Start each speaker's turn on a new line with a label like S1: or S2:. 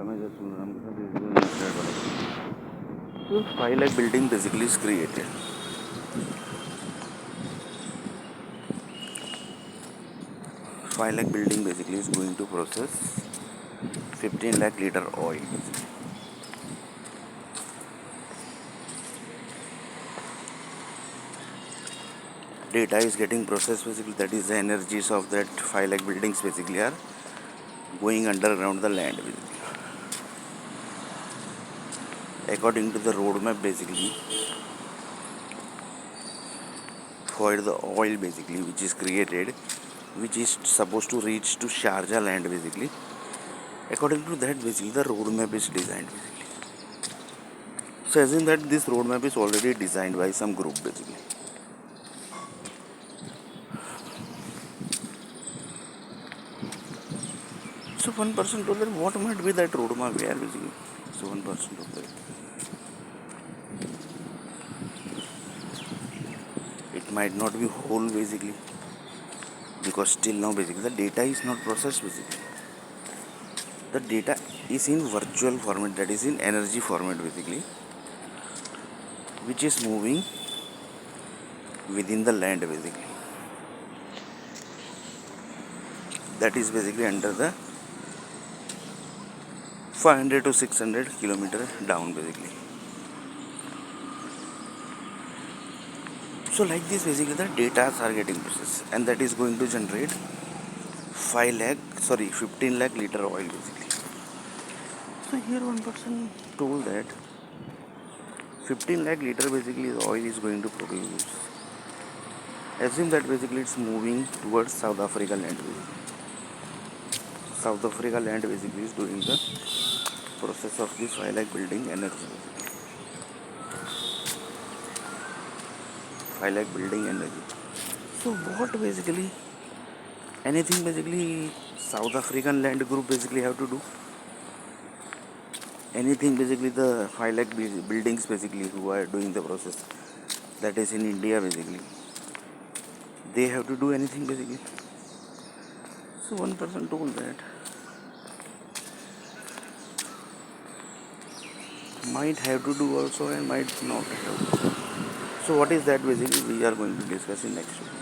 S1: Hello मैं just Sundaram के साथ रिव्यू में शेयर करूँगा। तो 5 lakh building basically is created. 5 lakh building basically is going to process 15 lakh liter oil basically. Data is getting processed basically, that is the energies of that 5 lakh buildings basically are going underground the land basically. According to the roadmap basically, for the oil basically which is created, which is supposed to reach to Sharjah land basically. According to that basically the roadmap is designed basically. So assume that this roadmap is already designed by some group basically. So one person told that what might be that roadmap where basically. So one person told that it might not be whole basically, because still now basically the data is not processed basically. The data is in virtual format, that is in energy format basically, which is moving within the land basically. That is basically under the 500 to 600 kilometer down basically. So like this basically the data are getting processed, and that is going to generate 15 lakh liter oil basically. So here one person told that 15 lakh liter basically the oil is going to produce. Assume that basically it's moving towards South Africa land basically. South Africa land basically is doing the process of this 5 lakh building energy basically. 5 lakh building energy. So what basically, anything basically South African land group basically have to do? Anything basically the 5 lakh buildings basically who are doing the process, that is in India basically, they have to do anything basically. So one person told that might have to do also and might not have to. So what is that basically we are going to discuss in next video.